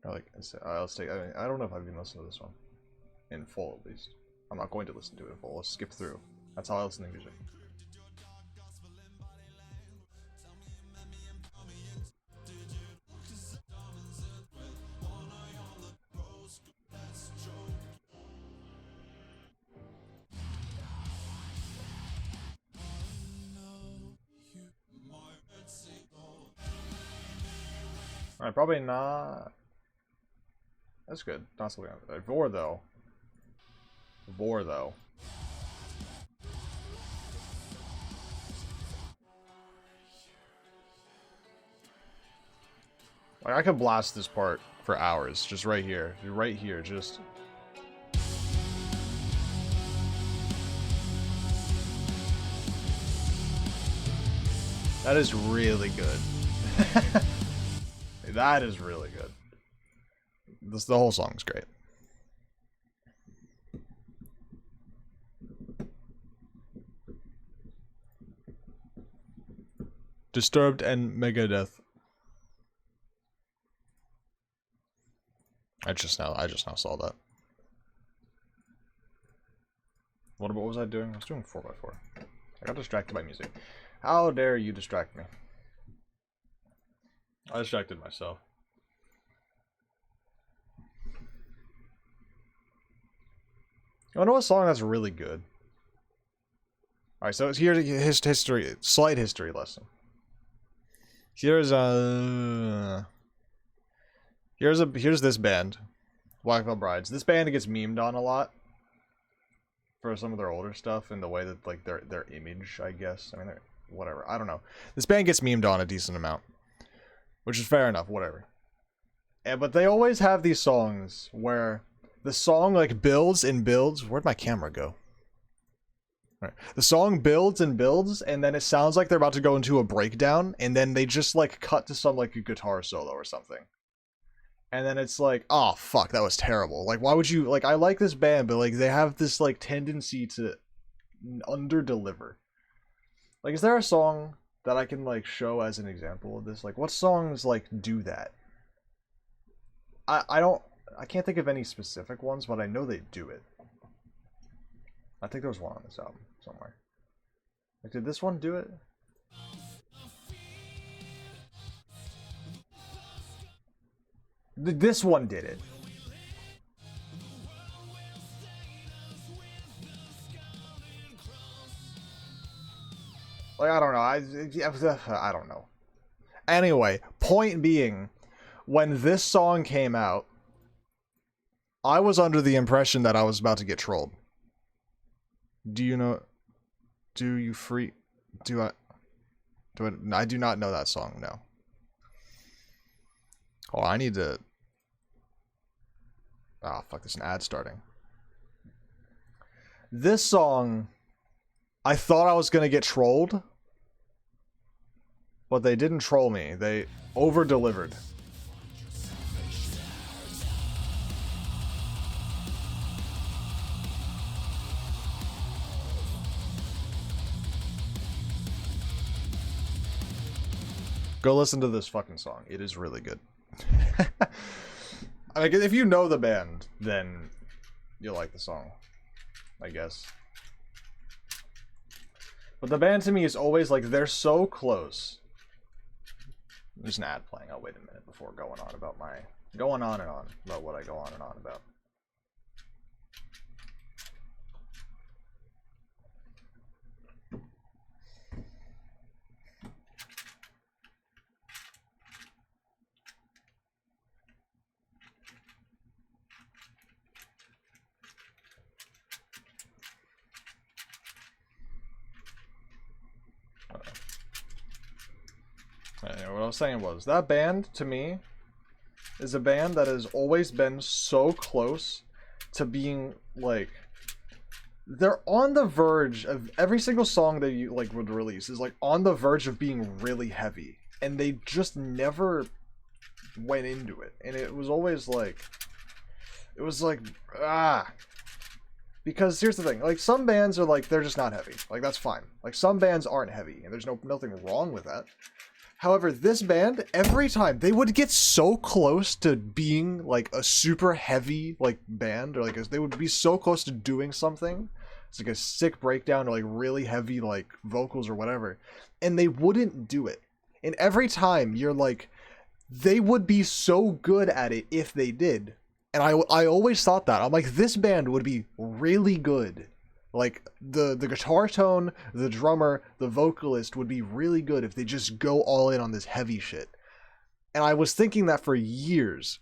Let's take... I don't know if I've even listened to this one. In full, at least. I'm not going to listen to it in full. Let's skip through. That's how I listen to music. Alright, probably not. That's good. Not something else. Vor, though. Vor, though. Like, I could blast this part for hours. Just right here. Right here. Just... That is really good. That is really good. The whole song's great. Disturbed and Megadeth. I just now saw that. What was I doing? I was doing 4x4. I got distracted by music. How dare you distract me? I distracted myself. You know what song that's really good? Alright, so here's his history, slight history lesson. Here's this band, Black Veil Brides. This band gets memed on a lot for some of their older stuff and the way that like their image, I guess. I mean, whatever. I don't know. This band gets memed on a decent amount, which is fair enough. Whatever. But they always have these songs where the song like builds and builds. Where'd my camera go? Right. The song builds and builds, and then it sounds like they're about to go into a breakdown, and then they just like cut to some like a guitar solo or something. And then it's like, oh fuck, that was terrible. Like, why would you like? I like this band, but like they have this like tendency to underdeliver. Like, is there a song that I can like show as an example of this? Like, what songs like do that? I can't think of any specific ones, but I know they do it. I think there was one on this album somewhere. Like, did this one do it? This one did it. Like, I don't know. I don't know. Anyway, point being, when this song came out, I was under the impression that I was about to get trolled. Do you know? Do you free? Do I? I do not know that song. No. Oh, I need to. Ah, fuck! There's an ad starting. This song, I thought I was gonna get trolled, but they didn't troll me. They over-delivered. Go listen to this fucking song. It is really good. I mean, if you know the band, then you'll like the song, I guess. But the band to me is always like, they're so close. There's an ad playing. I'll wait a minute before going on about my... Going on and on about what I go on and on about. Anyway, what I was saying was, that band, to me, is a band that has always been so close to being, like... They're on the verge of... Every single song that you, like, would release is, like, on the verge of being really heavy. And they just never went into it. And it was always, like... It was, like... Ah... Because here's the thing, like, some bands are, like, they're just not heavy. Like, that's fine. Like, some bands aren't heavy, and there's nothing wrong with that. However, this band, every time, they would get so close to being, like, a super heavy, like, band, or, like, they would be so close to doing something. It's, like, a sick breakdown, or, like, really heavy, like, vocals or whatever. And they wouldn't do it. And every time, you're like, they would be so good at it if they did. And I always thought that. I'm like, this band would be really good. Like, the guitar tone, the drummer, the vocalist would be really good if they just go all in on this heavy shit. And I was thinking that for years.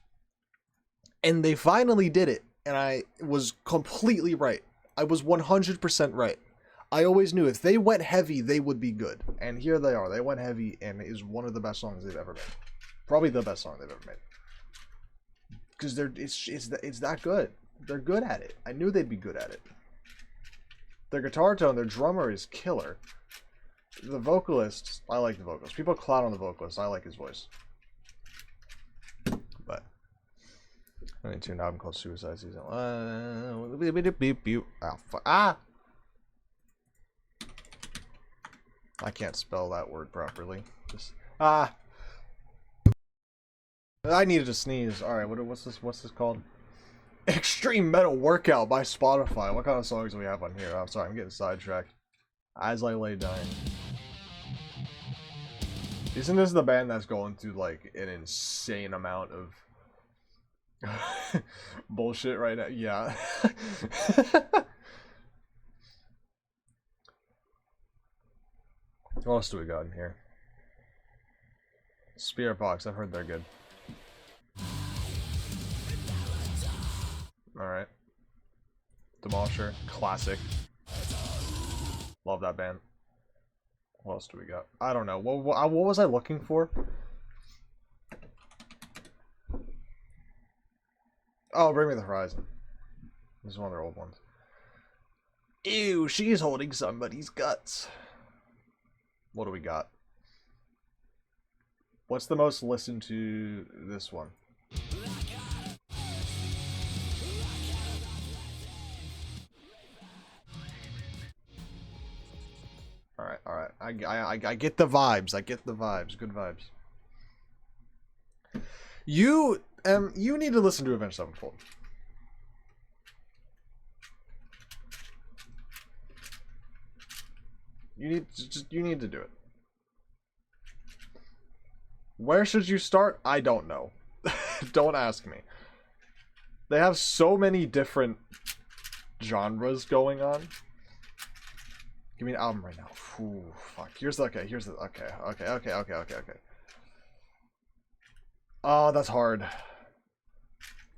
And they finally did it. And I was completely right. I was 100% right. I always knew if they went heavy, they would be good. And here they are. They went heavy, and it is one of the best songs they've ever made. Probably the best song they've ever made. Because it's that good. They're good at it. I knew they'd be good at it. Their guitar tone, their drummer is killer. The vocalist, I like the vocalist. People clown on the vocalist. I like his voice. But I mean, to an album called Suicide Season. Ah! I can't spell that word properly. Just I needed to sneeze. All right, what's this called? Extreme Metal Workout by Spotify. What kind of songs do we have on here? I'm sorry, I'm getting sidetracked. As I Lay Dying. Isn't this the band that's going through like an insane amount of bullshit right now? Yeah. What else do we got in here? Spirit Box, I've heard they're good. Alright. Demolisher, classic. Love that band. What else do we got? I don't know. What was I looking for? Oh, Bring Me the Horizon. This is one of their old ones. Ew, she's holding somebody's guts. What do we got? What's the most listened to this one? Alright. I get the vibes. I get the vibes. Good vibes. You need to listen to Avenged Sevenfold. You need to do it. Where should you start? I don't know. Don't ask me. They have so many different genres going on. Give me an album right now. Ooh, fuck. Okay. Oh, that's hard.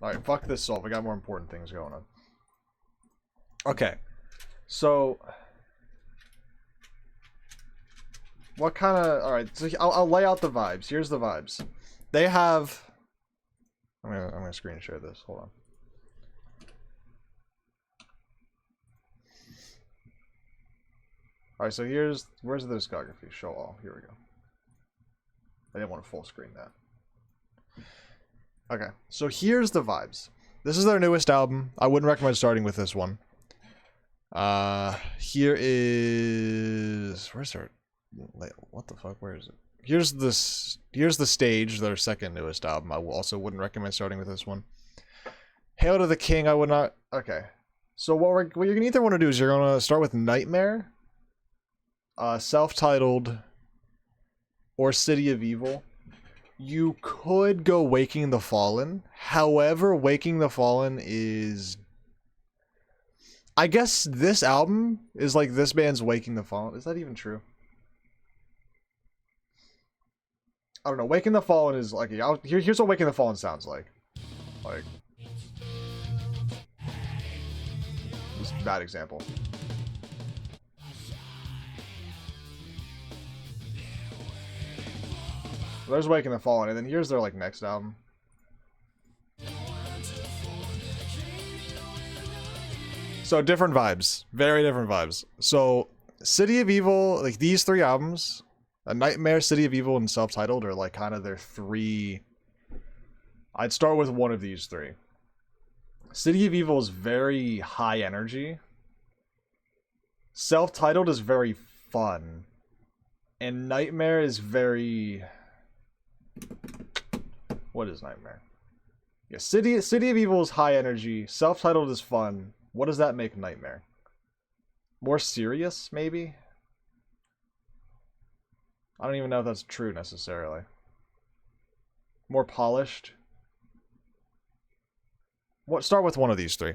Alright, fuck this solve. We got more important things going on. Okay. So what kind of... Alright, so I'll lay out the vibes. Here's the vibes. They have... I'm gonna screen share this. Hold on. Alright, so where's the discography? Show all. Here we go. I didn't want to full screen that. Okay, so here's the vibes. This is their newest album. I wouldn't recommend starting with this one. Here is... Where's their... What the fuck? Where is it? Here's the Stage, their second newest album. I also wouldn't recommend starting with this one. Hail to the King, I would not... Okay. So what you're going to either want to do is you're going to start with Nightmare, Self-Titled, or City of Evil. You could go Waking the Fallen. However, Waking the Fallen is... I guess this album is like this band's Waking the Fallen. Is that even true? I don't know. Waking the Fallen is like... Here's what Waking the Fallen sounds like. Like... This is a bad example. There's Waking the Fallen, and then here's their like next album. So different vibes, very different vibes. So City of Evil, like these three albums, A Nightmare, City of Evil, and Self-Titled are like kind of their three. I'd start with one of these three. City of Evil is very high energy. Self-Titled is very fun, and Nightmare is very... What is Nightmare? Yeah, City of Evil is high energy. Self-Titled is fun. What does that make Nightmare? More serious, maybe? I don't even know if that's true necessarily. More polished? What? Start with one of these three.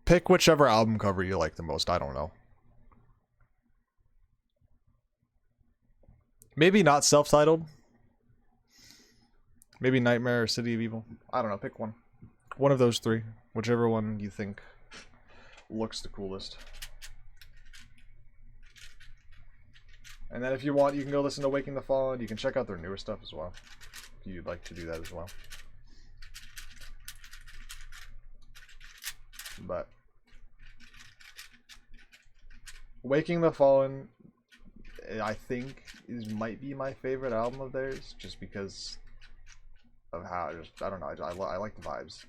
Pick whichever album cover you like the most. I don't know. Maybe not Self-Titled. Maybe Nightmare or City of Evil. I don't know. Pick one. One of those three. Whichever one you think looks the coolest. And then if you want, you can go listen to Waking the Fallen. You can check out their newer stuff as well. If you'd like to do that as well. But Waking the Fallen, I think, might be my favorite album of theirs, just because of how I don't know. I like the vibes.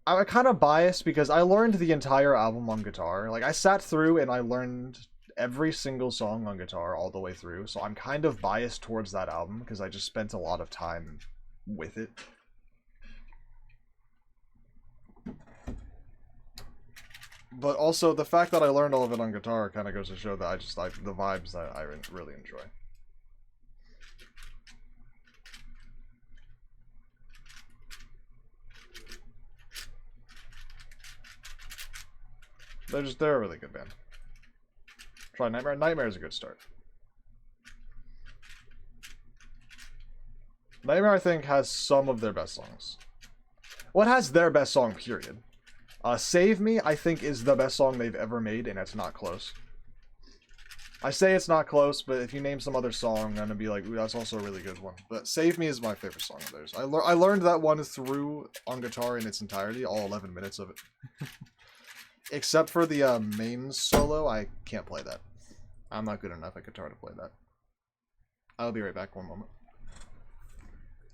I'm kind of biased because I learned the entire album on guitar. Like I sat through and I learned every single song on guitar all the way through. So I'm kind of biased towards that album because I just spent a lot of time with it. But also the fact that I learned all of it on guitar kind of goes to show that I just like the vibes that I really enjoy. They're a really good band. Try Nightmare. Nightmare is a good start. Nightmare, I think, has some of their best songs. Well, it has their best song, period. Save Me, I think, is the best song they've ever made, and it's not close. I say it's not close, but if you name some other song, I'm gonna be like, ooh, that's also a really good one. But Save Me is my favorite song of theirs. I learned that one through on guitar in its entirety, all 11 minutes of it. Except for the main solo, I can't play that. I'm not good enough at guitar to play that. I'll be right back, one moment.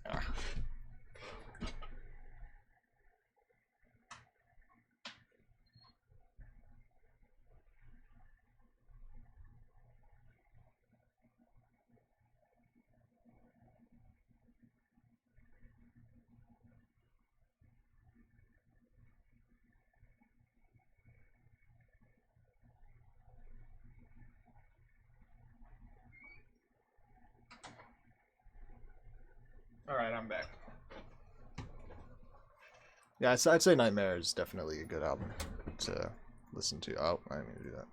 Ah. Alright, I'm back. Yeah, I'd say Nightmare is definitely a good album to listen to. Oh, I didn't mean to do that.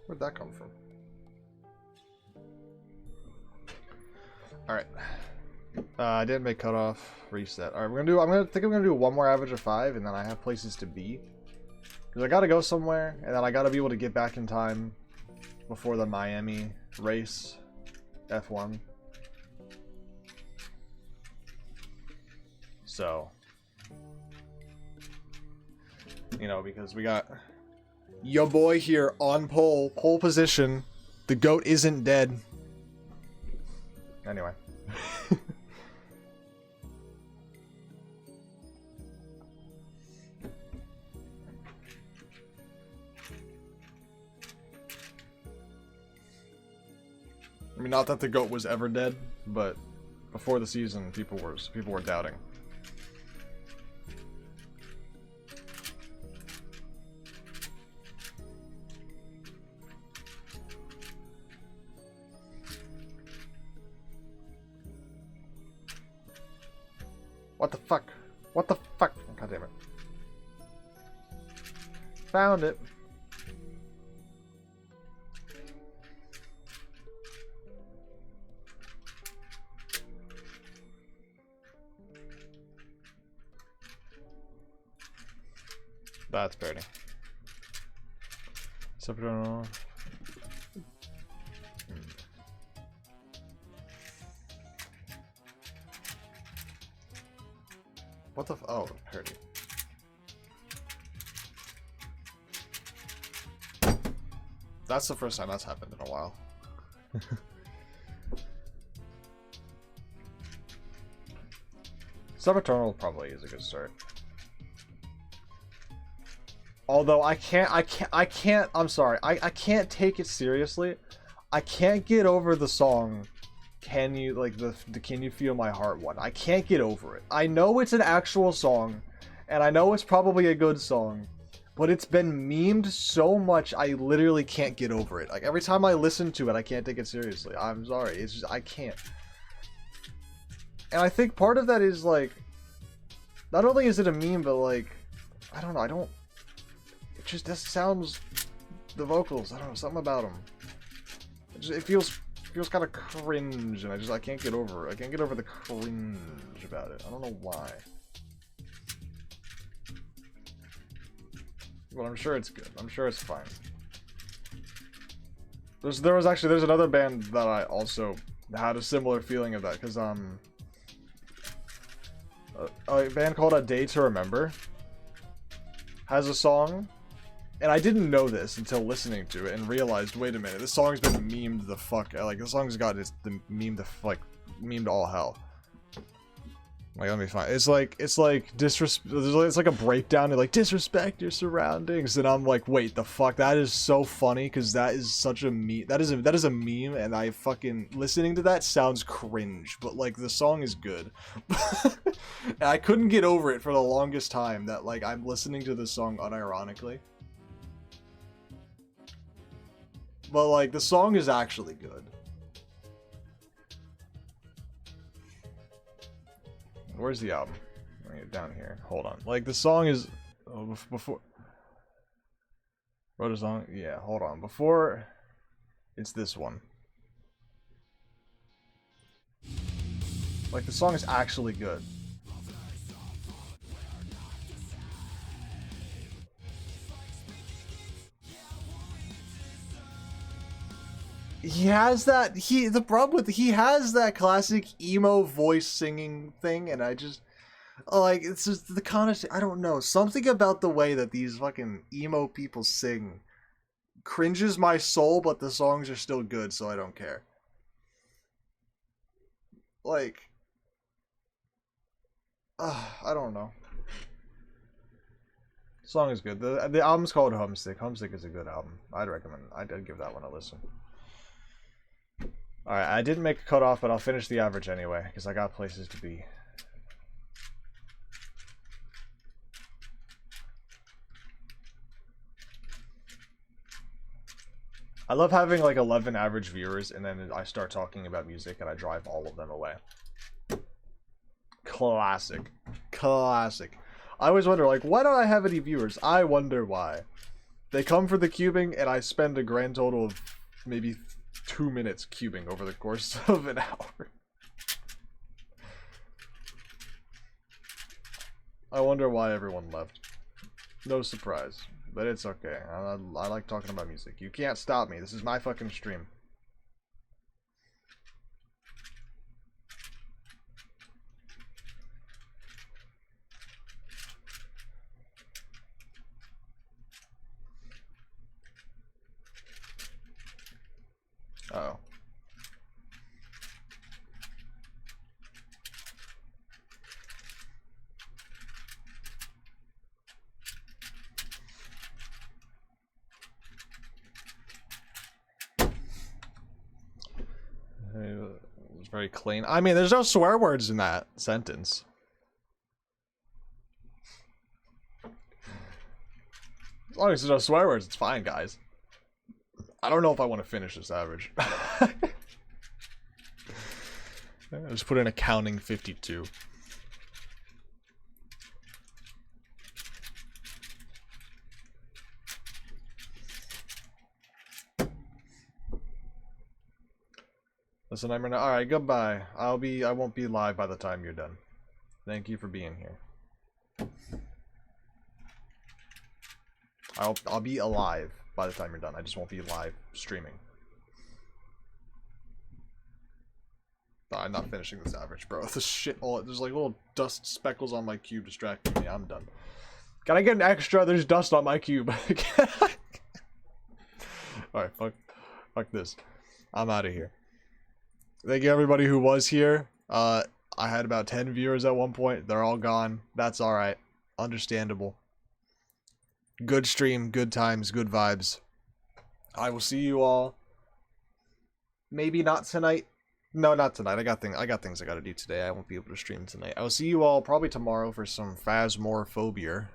Where'd that come from? Alright. I didn't make cutoff. Reset. Alright, I'm gonna do one more average of 5, and then I have places to be. Because I gotta go somewhere, and then I gotta be able to get back in time before the Miami race. F1. So, you know, because we got your boy here on pole position. The GOAT isn't dead. Anyway. I mean, not that the GOAT was ever dead, but before the season, people were doubting. What the fuck? What the fuck? God damn it. Found it. That's pretty. Subterranean. What the oh, parody. That's the first time that's happened in a while. Subeternal probably is a good start. Although I'm sorry, I can't take it seriously. I can't get over the song Can You, like, the Can You Feel My Heart one. I can't get over it. I know it's an actual song, and I know it's probably a good song, but it's been memed so much I literally can't get over it. Like, every time I listen to it, I can't take it seriously. I'm sorry, it's just, I can't. And I think part of that is, like, not only is it a meme, but, like, I don't know, just this sounds, the vocals, I don't know, something about them. It feels kind of cringe, and I can't get over it. I can't get over the cringe about it. I don't know why. But I'm sure it's good. I'm sure it's fine. There's another band that I also had a similar feeling of that, because a band called A Day to Remember has a song. And I didn't know this until listening to it and realized, wait a minute, this song's been memed the fuck, like, this song's got memed all hell. Like, let me find, it's like disrespect, it's like a breakdown, like, disrespect your surroundings, and I'm like, wait, the fuck, that is so funny, because that is such a meme, that is a meme, and I fucking, listening to that sounds cringe, but, like, the song is good. And I couldn't get over it for the longest time, that, like, I'm listening to this song unironically. But, like, the song is actually good. Where's the album? Let me get down here. Hold on. Like, the song is... Oh, before... Wrote a song? Yeah, hold on. Before... It's this one. Like, the song is actually good. He has that, the problem with, he has that classic emo voice singing thing, and I just, like, it's just the kind of, I don't know, something about the way that these fucking emo people sing cringes my soul, but the songs are still good, so I don't care. Like, I don't know. The song is good. The album's called Homesick. Homesick is a good album. I'd recommend. I'd give that one a listen. All right, I didn't make a cutoff, but I'll finish the average anyway because I got places to be. I love having like 11 average viewers, and then I start talking about music, and I drive all of them away. Classic. Classic. I always wonder, like, why don't I have any viewers? I wonder why. They come for the cubing, and I spend a grand total of maybe 2 minutes cubing over the course of an hour. I wonder why everyone left. No surprise. But it's okay. I like talking about music. You can't stop me. This is my fucking stream. Uh-oh. It's very clean. I mean, there's no swear words in that sentence. As long as there's no swear words, it's fine, guys. I don't know if I want to finish this average. I'll just put in accounting 52. Listen, I'm gonna. All right, goodbye. I won't be live by the time you're done. Thank you for being here. I'll be alive by the time you're done. I just won't be live streaming. I'm not finishing this average, bro. This shit, there's like little dust speckles on my cube distracting me. I'm done. Can I get an extra? There's dust on my cube. Alright, fuck this. I'm out of here. Thank you everybody who was here. I had about 10 viewers at one point. They're all gone. That's alright. Understandable. Good stream, good times, good vibes. I will see you all. Maybe not tonight. No, not tonight. I got things I gotta do today. I won't be able to stream tonight. I will see you all probably tomorrow for some Phasmophobia.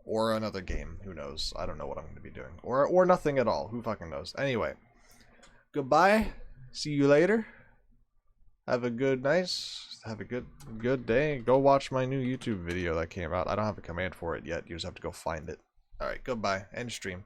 Or another game. Who knows? I don't know what I'm gonna be doing. Or nothing at all. Who fucking knows? Anyway. Goodbye. See you later. Have a good night. Have a good day. Go watch my new YouTube video that came out. I don't have a command for it yet. You just have to go find it. Alright, goodbye. End stream.